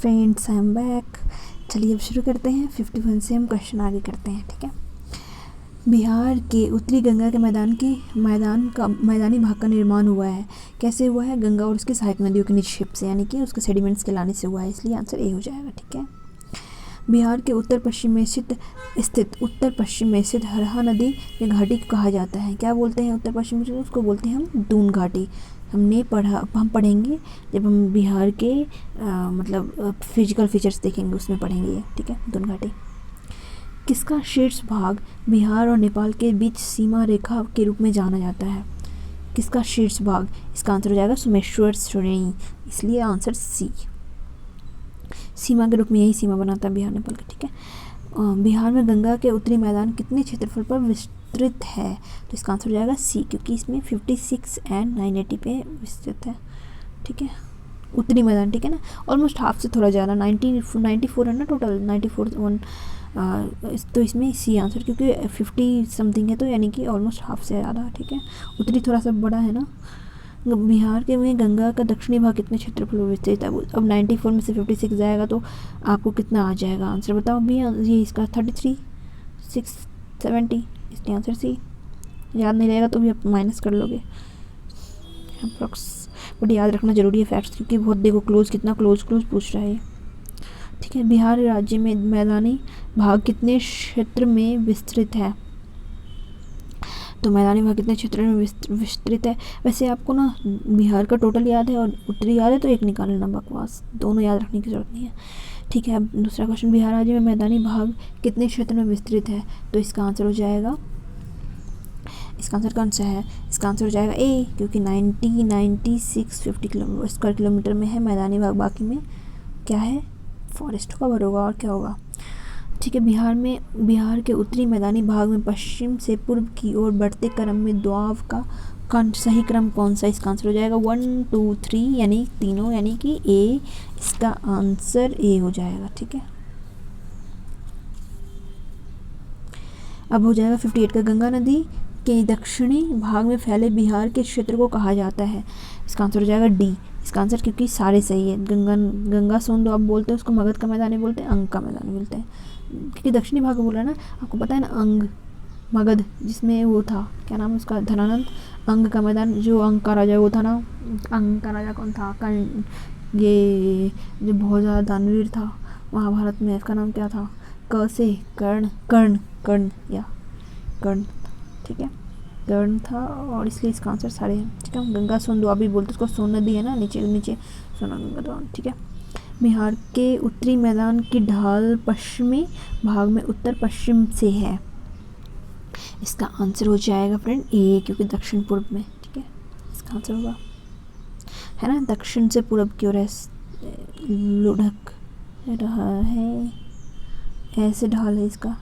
Friends, I am back. चलिए अब शुरू करते हैं। 51 से हम क्वेश्चन आगे करते हैं, ठीक है। बिहार के उत्तरी गंगा के मैदानी भाग का निर्माण हुआ है। कैसे हुआ है? गंगा और उसकी सहायक नदियों के निक्षेप से, यानी कि उसके सेडिमेंट्स के लाने से हुआ है, इसलिए आंसर ए हो जाएगा, ठीक है। बिहार के उत्तर पश्चिम में स्थित हरहा नदी के घाटी को कहा जाता है। क्या बोलते हैं उत्तर पश्चिम में? उसको बोलते हैं हम दून घाटी। हम पढ़ेंगे जब हम बिहार के मतलब फिजिकल फीचर्स देखेंगे, उसमें पढ़ेंगे, ठीक है। दून घाटी किसका शीर्ष भाग बिहार और नेपाल के बीच सीमा रेखा के रूप में जाना जाता है? किसका शीर्ष भाग? इसका आंसर हो जाएगा सोमेश्वर श्रेणी, इसलिए आंसर सी। सीमा के रूप में यही सीमा बनाता है बिहार नेपाल का, ठीक है। बिहार में गंगा के उत्तरी मैदान कितने क्षेत्रफल पर विस्तृत है? तो इसका आंसर हो जाएगा सी, क्योंकि इसमें 56 एंड 980 पे विस्तृत है, ठीक है। उत्तरी मैदान, ठीक है ना। ऑलमोस्ट हाफ से थोड़ा ज़्यादा, 94 है ना टोटल, 94 तो इसमें सी आंसर, क्योंकि 50 समथिंग है, तो यानी कि ऑलमोस्ट हाफ से ज़्यादा, ठीक है। उत्तरी थोड़ा सा बड़ा है ना। बिहार के में गंगा का दक्षिणी भाग कितने क्षेत्रफल में विस्तृत है? अब 94 में से 56 जाएगा तो आपको कितना आ जाएगा? आंसर बताओ भैया। ये इसका 33, 670, इसलिए आंसर सी। याद नहीं रहेगा तो भी आप माइनस कर लोगे अप्रॉक्स, बट याद रखना जरूरी है फैक्ट्स, क्योंकि बहुत देखो कितना क्लोज पूछ रहा है, ठीक है। बिहार राज्य में मैदानी भाग कितने क्षेत्र में विस्तृत है? तो मैदानी भाग कितने क्षेत्र में विस्तृत है? वैसे आपको ना बिहार का टोटल याद है और उत्तरी याद है, तो एक निकाल लेना, बकवास, दोनों याद रखने की जरूरत नहीं है, ठीक है। अब दूसरा क्वेश्चन, बिहार राज्य में मैदानी भाग कितने क्षेत्र में विस्तृत है? तो इसका आंसर हो जाएगा, इसका आंसर कौन सा है? इसका आंसर हो जाएगा ए, क्योंकि 9650 स्क्वायर किलोमीटर में है मैदानी भाग, बाकी में क्या है? फॉरेस्ट कवर होगा, और क्या होगा, ठीक है। बिहार के उत्तरी मैदानी भाग में पश्चिम से पूर्व की ओर बढ़ते क्रम में दोआब का सही क्रम कौन सा? इसका आंसर हो जाएगा 1 2 3, यानी तीनों, यानी कि ए, इसका आंसर ए हो जाएगा, ठीक है। अब हो जाएगा 58 का, गंगा नदी के दक्षिणी भाग में फैले बिहार के क्षेत्र को कहा जाता है? इसका आंसर हो जाएगा डी, इसका आंसर, क्योंकि सारे सही है। गंगा सोन आप बोलते हैं उसको, मगध का मैदान बोलते हैं, अंग का मैदान बोलते हैं, क्योंकि दक्षिणी भाग बोला है ना, आपको पता है ना। अंग मगध, जिसमें वो था, क्या नाम है उसका, धनानंद। अंग का मैदान, जो अंग का राजा वो था ना, अंग का राजा कौन था? ये जो बहुत ज़्यादा दानवीर था महाभारत में, इसका नाम क्या था? क से कर्ण, ठीक है, कर्ण था, और इसलिए इसका आंसर सारे हैं, ठीक है। गंगा सोन दोआबी बोलते उसको, सोन नदी है ना, नीचे सोना गंगा, ठीक है। बिहार के उत्तरी मैदान की ढाल पश्चिमी भाग में उत्तर पश्चिम से है? इसका आंसर हो जाएगा फ्रेंड ए, क्योंकि दक्षिण पूर्व में, ठीक है, इसका आंसर होगा, है ना। दक्षिण से पूर्व की ओर लुढ़क रहा है, ऐसे ढाल है इसका,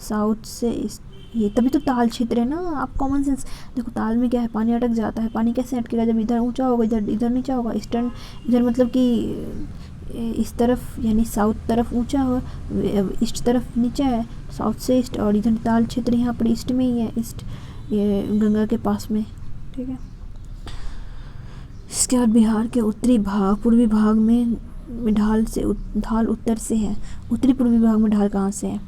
साउथ से ये, तभी तो ताल क्षेत्र है ना। आप कॉमन सेंस देखो, ताल में क्या है? पानी अटक जाता है। पानी कैसे अटकेगा? जब इधर ऊंचा होगा, इधर नीचा होगा। ईस्टर्न, इधर मतलब कि इस तरफ, यानी साउथ तरफ ऊंचा हो, ईस्ट तरफ नीचा है, साउथ से ईस्ट, और इधर ताल क्षेत्र यहाँ पर ईस्ट में ही है, ईस्ट, ये गंगा के पास में, ठीक है। इसके बाद बिहार के पूर्वी भाग में ढाल उत्तर से है। उत्तरी पूर्वी भाग में ढाल कहाँ से है?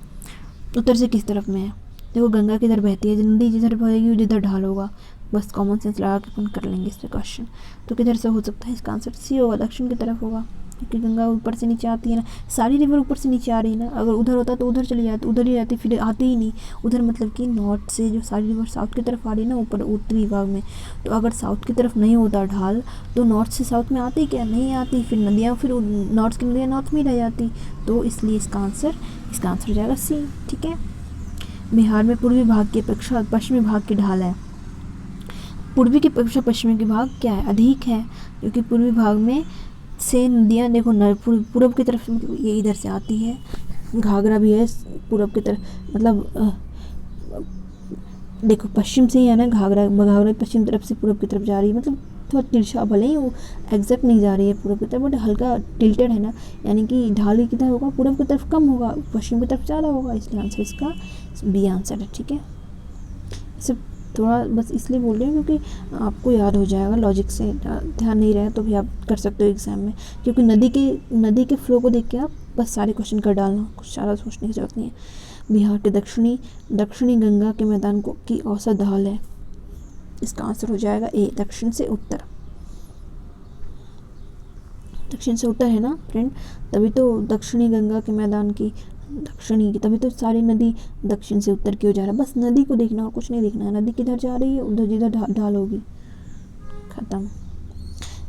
उत्तर से किस तरफ में है? देखो, गंगा किधर बहती है, नदी जिधर बहेगी उधर ढाल होगा, बस कॉमन सेंस लगा के अपन कर लेंगे इस पे क्वेश्चन। तो किधर से हो सकता है? इसका आंसर सी होगा, दक्षिण की तरफ होगा, क्योंकि गंगा ऊपर से नीचे आती है ना, सारी रिवर ऊपर से नीचे आ रही है ना। अगर उधर होता तो उधर चली जाती, उधर ही जाती, फिर आती ही नहीं उधर, मतलब कि नॉर्थ से जो सारी रिवर साउथ की तरफ आ रही है ना, ऊपर उत्तरी भाग में। तो अगर साउथ की तरफ नहीं होता ढाल, तो नॉर्थ से साउथ में आती, क्या नहीं आती, फिर नदियाँ, फिर नॉर्थ की नदियाँ नॉर्थ में ही रह जाती। तो इसलिए इसका आंसर हो जाएगा सी, ठीक है। बिहार में पूर्वी भाग की अपेक्षा पश्चिमी भाग की ढाल है। पूर्वी की अपेक्षा पश्चिमी के भाग क्या है? अधिक है, क्योंकि पूर्वी भाग में से नदियाँ देखो पूर्व की तरफ, मतलब ये इधर से आती है, घाघरा भी है पूर्व की तरफ, मतलब देखो पश्चिम से ही है ना, घाघरा पश्चिम तरफ से पूर्व की तरफ जा रही है, मतलब थोड़ा तिरछा, भले ही वो एग्जैक्ट नहीं जा रही है पूर्व की तरफ, बट हल्का टिल्टेड है ना, यानी कि ढाल ही किधर होगा? पूर्व की तरफ कम होगा, पश्चिम की तरफ ज़्यादा होगा, इसलिए आंसर इसका बी आंसर है, ठीक है। सब थोड़ा बस इसलिए बोल रही हूँ क्योंकि आपको याद हो जाएगा लॉजिक से, ध्यान नहीं रहे तो भी आप कर सकते हो एग्ज़ाम में, क्योंकि नदी के फ्लो को देख के आप बस सारे क्वेश्चन कर डालना, कुछ ज़्यादा सोचने की ज़रूरत नहीं है। बिहार के दक्षिणी गंगा के मैदान को की औसत ढाल है, इसका आंसर हो जाएगा ए, दक्षिण से उत्तर। दक्षिण से उत्तर है ना फ्रेंड, तभी तो दक्षिणी गंगा के मैदान की दक्षिणी की, तभी तो सारी नदी दक्षिण से उत्तर की हो जा रहा है। बस नदी को देखना और कुछ नहीं देखना है, नदी किधर जा रही है उधर जिधर ढाल होगी, खत्म।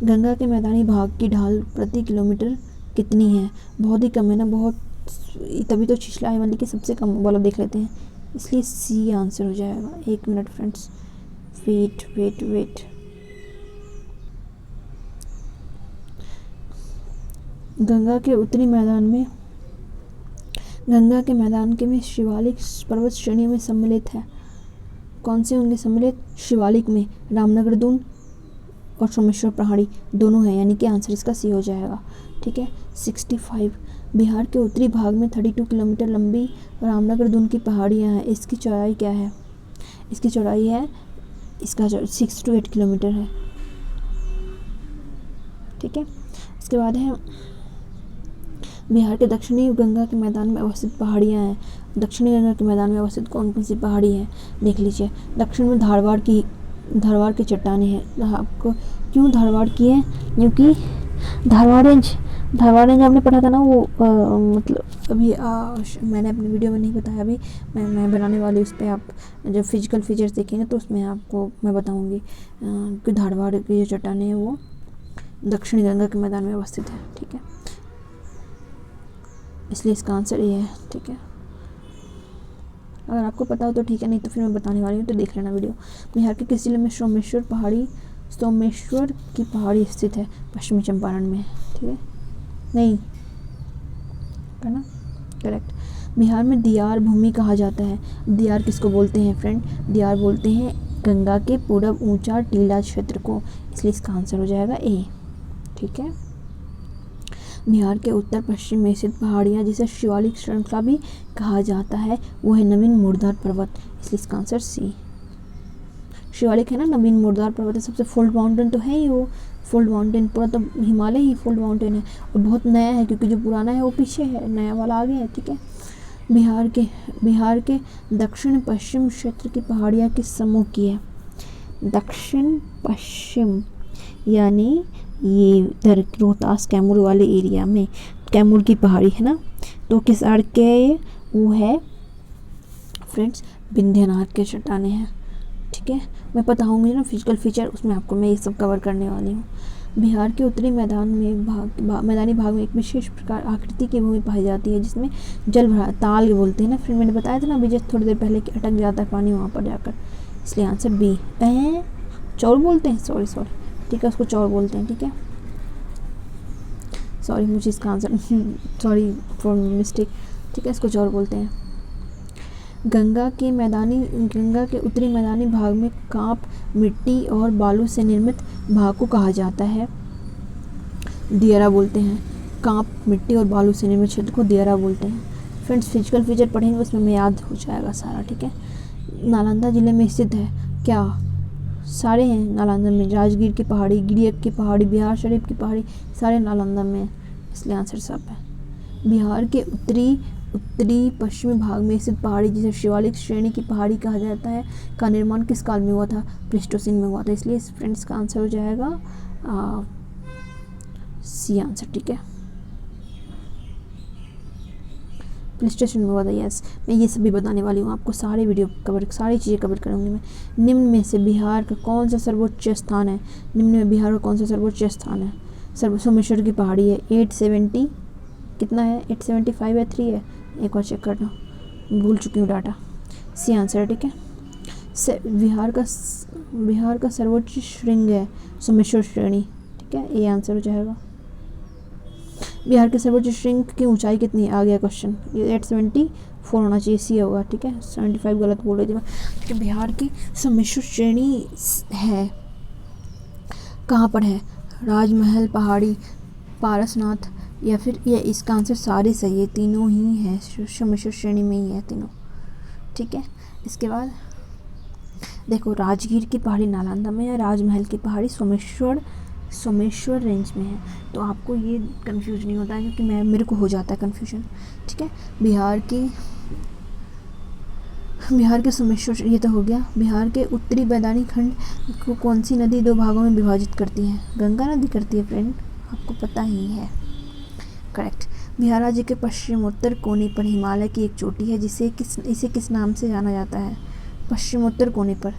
गंगा के मैदानी भाग की ढाल प्रति किलोमीटर कितनी है? बहुत ही कम है ना, बहुत, तभी तो छिछला वाली की सबसे कम वाला देख लेते हैं, इसलिए सी आंसर हो जाएगा। 1 मिनट फ्रेंड्स, वेट। गंगा के मैदान के में शिवालिक पर्वत श्रेणी में सम्मिलित है, कौन से होंगे सम्मिलित? शिवालिक में रामनगर दून और सोमेश्वर पहाड़ी दोनों हैं, यानी कि आंसर इसका सी हो जाएगा। ठीक है। 65, बिहार के उत्तरी भाग में 32 किलोमीटर लंबी रामनगर दून की पहाड़ियाँ हैं, इसकी चौड़ाई क्या है? इसकी चौड़ाई है, इसका 6 to 8 किलोमीटर है। ठीक है। इसके बाद है बिहार के दक्षिणी गंगा के मैदान में अवस्थित पहाड़ियाँ हैं, दक्षिणी गंगा के मैदान में अवस्थित कौन कौन सी पहाड़ी हैं देख लीजिए। दक्षिण में धारवाड़ की चट्टानें हैं, आपको क्यों धारवाड़ की है? क्योंकि धारवाड़ रेंज आपने पढ़ा था ना, वो मतलब अभी मैंने अपनी वीडियो में नहीं बताया, अभी मैं बनाने वाली, उस पर आप जब फिजिकल फीचर्स देखेंगे तो उसमें आपको मैं बताऊंगी कि धारवाड़ की जो चट्टानें हैं वो दक्षिणी गंगा के मैदान में अवस्थित है। ठीक है, इसलिए इसका आंसर ये है। ठीक है, अगर आपको पता हो तो ठीक है, नहीं तो फिर मैं बताने वाली हूँ, तो देख लेना वीडियो। बिहार के किस जिले में सोमेश्वर की पहाड़ी स्थित है? पश्चिमी चंपारण में। ठीक है, नहीं करना करेक्ट। बिहार में दियार भूमि कहा जाता है, दियार किसको बोलते हैं फ्रेंड? दियार बोलते हैं गंगा के पूरब ऊंचा टीला क्षेत्र को, इसलिए इसका आंसर हो जाएगा ए। ठीक है। बिहार के उत्तर पश्चिम में स्थित पहाड़ियाँ जिसे शिवालिक श्रृंखला भी कहा जाता है वो है नवीन मुर्दार पर्वत, इसलिए इसका आंसर सी। शिवालिक है ना, नवीन मुर्दार पर्वत है, सबसे फोल्ड माउंटेन तो है ही वो, फोल्ड माउंटेन पूरा तो हिमालय ही फोल्ड माउंटेन है, और बहुत नया है क्योंकि जो पुराना है वो पीछे है, नया वाला आगे है। ठीक है। बिहार के दक्षिण पश्चिम क्षेत्र की पहाड़ियाँ किस समूह की है? दक्षिण पश्चिम यानी ये इधर रोहतास कैमूर वाले एरिया में कैमूर की पहाड़ी है ना, तो किस आड़ के वो है फ्रेंड्स? विंध्यनाथ के चट्टाने हैं। ठीक है, मैं बताऊंगी ना फिजिकल फीचर, उसमें आपको मैं ये सब कवर करने वाली हूँ। बिहार के उत्तरी मैदानी भाग में एक विशेष प्रकार आकृति की भूमि पाई जाती है जिसमें जल भरा, ताल बोलते हैं ना, फिर मैंने बताया था ना अभी जस्ट थोड़ी देर पहले कि अटक जाता है पानी वहाँ पर जाकर, इसलिए आंसर बी। चौर बोलते हैं, सॉरी ठीक है, उसको चौर बोलते हैं। ठीक है, सॉरी मुझे इसका आंसर सॉरी फॉर मिस्टेक। ठीक है, इसको चौर बोलते हैं। गंगा के उत्तरी मैदानी भाग में कांप, मिट्टी और बालू से निर्मित भाग को कहा जाता है दियारा बोलते हैं। कांप, मिट्टी और बालू से निर्मित क्षेत्र को दियारा बोलते हैं। फ्रेंड्स फिजिकल फीचर पढ़ेंगे उसमें मैं याद हो जाएगा सारा। ठीक है, नालंदा जिले में स्थित है क्या? सारे हैं नालंदा में, राजगीर की पहाड़ी, गिरियक की पहाड़ी, बिहार शरीफ की पहाड़ी, सारे नालंदा में, इसलिए आंसर सब है। बिहार के उत्तरी पश्चिमी भाग में स्थित पहाड़ी जिसे शिवालिक श्रेणी की पहाड़ी कहा जाता है का निर्माण किस काल में हुआ था? प्लेस्टोसीन में हुआ था, इसलिए फ्रेंड्स का आंसर हो जाएगा सी आंसर। ठीक है, प्लेस्टोसीन में हुआ था, यस। मैं ये सभी बताने वाली हूँ आपको, सारी चीज़ें कवर करूँगी मैं। निम्न में से बिहार का कौन सा सर्वोच्च स्थान है? निम्न में बिहार का कौन सा सर्वोच्च स्थान है? सोमेश्वर की पहाड़ी है, 870 कितना है? 875 है, 3 है, एक बार चेक करना, भूल चुकी हूँ डाटा। सी आंसर है। ठीक है, बिहार का सर्वोच्च श्रृंग है सोमेश्वर श्रेणी। ठीक है, ये आंसर हो जाएगा। बिहार के सर्वोच्च श्रृंग की ऊंचाई कितनी है? आ गया क्वेश्चन, ये 874 होना चाहिए, सी होगा। ठीक है, 75 गलत बोल रही थी मैं। ठीक है, बिहार की सोमेश्वर श्रेणी है कहाँ पर है? राजमहल पहाड़ी, पारसनाथ, या फिर ये इसका आंसर सारे सही है, तीनों ही है, सोमेश्वर श्रेणी में ही है तीनों। ठीक है, इसके बाद देखो राजगीर की पहाड़ी नालंदा में है, राजमहल की पहाड़ी सोमेश्वर रेंज में है। तो आपको ये कंफ्यूज नहीं होता है, क्योंकि मेरे को हो जाता है कन्फ्यूजन। ठीक है, बिहार के सोमेश्वर, ये तो हो गया। बिहार के उत्तरी मैदानी खंड को कौन सी नदी 2 भागों में विभाजित करती है? गंगा नदी करती है फ्रेंड, आपको पता ही है। करेक्ट। बिहार राज्य के पश्चिमोत्तर कोने पर हिमालय की एक चोटी है, इसे किस नाम से जाना जाता है? पश्चिमोत्तर कोने पर,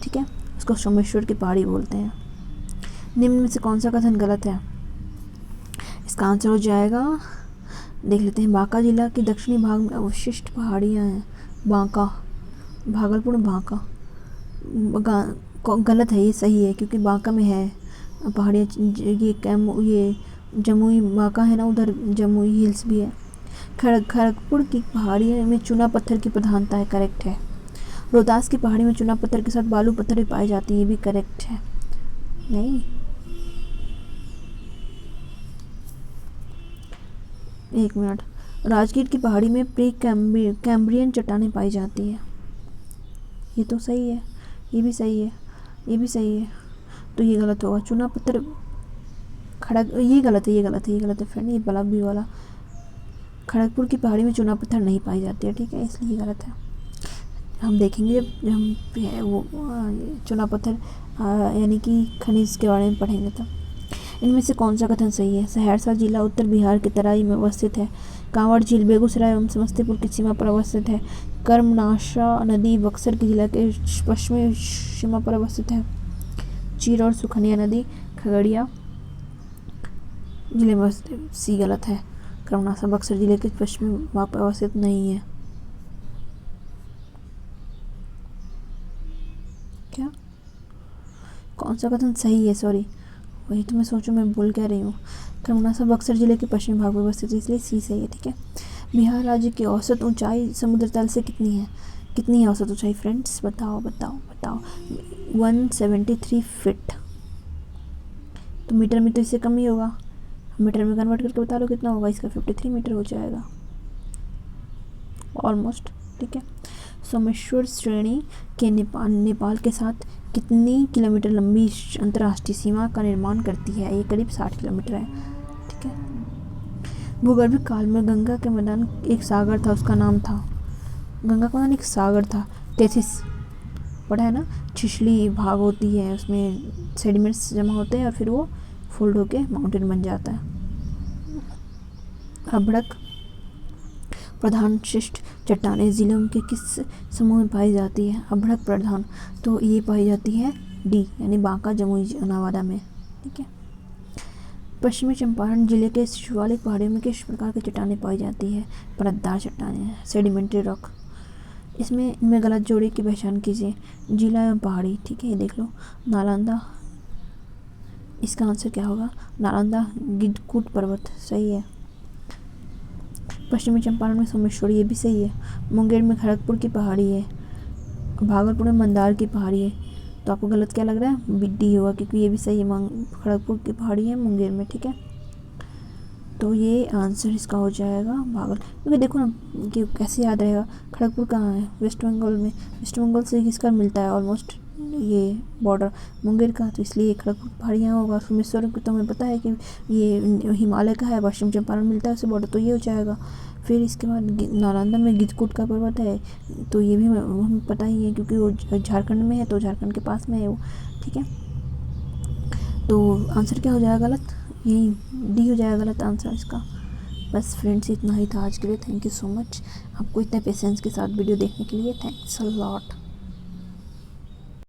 ठीक है, उसको सोमेश्वर की पहाड़ी बोलते हैं। निम्न में से कौन सा कथन गलत है? इसका आंसर हो जाएगा, देख लेते हैं, बांका जिला के दक्षिणी भाग में अवशिष्ट पहाड़ियाँ हैं। बांका, भागलपुर में बांका, गलत है, ये सही है, क्योंकि बांका में है पहाड़ियाँ। ये जमुई बांका है ना, उधर जमुई हिल्स भी है। खड़गपुर की पहाड़ियों में चूना पत्थर की प्रधानता है, करेक्ट है। रोहतास की पहाड़ी में चूना पत्थर के साथ बालू पत्थर भी पाए जाते हैं, ये भी करेक्ट है। नहीं, एक मिनट, राजगीर की पहाड़ी में प्री कैम्ब्रियन चट्टानें पाई जाती है, ये तो सही है, ये भी सही है, ये भी सही है। तो ये गलत होगा, चूना पत्थर ये गलत है, ये गलत है, ये गलत है फ्रेंड, ये वाला भी वाला। खड़गपुर की पहाड़ी में चूना पत्थर नहीं पाई जाती है, ठीक है, इसलिए ये गलत है। हम देखेंगे जब हम वो चूना पत्थर यानी कि खनिज के बारे में पढ़ेंगे तब। इनमें से कौन सा कथन सही है? सहरसा जिला उत्तर बिहार के तराई में अवस्थित है। कांवड़ झील बेगूसराय एवं समस्तीपुर की सीमा पर अवस्थित है। कर्मनाशा नदी बक्सर के जिला के पश्चिमी सीमा पर अवस्थित है। चीर और सुखनिया नदी खगड़िया जिले में अवस्थित। सी गलत है, कर्मनाशा बक्सर जिले के पश्चिमी भाग पर अवस्थित नहीं है। क्या, कौन सा कथन सही है? सॉरी, वही तो मैं सोचूं, मैं बोल क्या रही हूँ। कर्मनाशा बक्सर जिले के पश्चिमी भाग में अवस्थित है, इसलिए सी सही है, ठीक है। बिहार राज्य की औसत ऊंचाई समुद्र तल से कितनी है? कितनी है औसत ऊंचाई फ्रेंड्स? बताओ बताओ बताओ। 173 फीट। तो मीटर में तो इससे कम ही होगा, मीटर में कन्वर्ट करके बता लो कितना होगा इसका। 53 मीटर हो जाएगा ऑलमोस्ट, ठीक है। सोमेश्वर श्रेणी के नेपाल के साथ कितनी किलोमीटर लंबी अंतर्राष्ट्रीय सीमा का निर्माण करती है? ये करीब 60 किलोमीटर है, ठीक है। भूगर्भिक काल में गंगा के मैदान एक सागर था, उसका नाम था, गंगा का मैदान एक सागर था, तेथिस, पढ़ा है ना। छिछली भाग होती है, उसमें सेडिमेंट्स जमा होते हैं और फिर वो फोल्ड होके माउंटेन बन जाता है। अभड़क प्रधान शिष्ट चट्टानें जिलों के किस समूह में पाई जाती है? अभड़क प्रधान, तो ये पाई जाती है डी, यानी बांका जमुई नवादा में, ठीक है। पश्चिमी चंपारण जिले के शिवालिक पहाड़ियों में किस प्रकार की चट्टानें पाई जाती है? परतदार चट्टानें, सेडिमेंट्री रॉक। इनमें गलत जोड़ी की पहचान कीजिए। जिला एवं पहाड़ी, ठीक है, ये देख लो। नालंदा, इसका आंसर क्या होगा? नालंदा गिद्धकूट पर्वत, सही है। पश्चिमी चंपारण में सोमेश्वर, ये भी सही है। मुंगेर में खड़गपुर की पहाड़ी है, भागलपुर में मंदार की पहाड़ी है। तो आपको गलत क्या लग रहा है? बिड्डी होगा, क्योंकि ये भी सही है, खड़गपुर की पहाड़ी है मुंगेर में, ठीक है। तो ये आंसर इसका हो जाएगा भागल, क्योंकि देखो ना कि कैसे याद रहेगा। खड़गपुर कहाँ है? वेस्ट बंगाल में, वेस्ट बंगाल से किसका मिलता है ऑलमोस्ट ये बॉर्डर मुंगेर का, तो इसलिए खड़गपुर पहाड़ियाँ होगा। सोमेश्वर को तो हमें पता है कि ये हिमालय का है, पश्चिम चंपारण मिलता है उससे बॉर्डर, तो ये हो जाएगा। फिर इसके बाद नालंदा में गिद्धकूट का पर्वत है, तो ये भी हमें पता ही है, क्योंकि वो झारखंड में है, तो झारखंड के पास में है वो, ठीक है। तो आंसर क्या हो जाएगा गलत? यही डी हो जाएगा गलत आंसर इसका। बस फ्रेंड्स, इतना ही था आज के लिए। थैंक यू सो मच आपको इतने पेशेंस के साथ वीडियो देखने के लिए। Thanks a lot.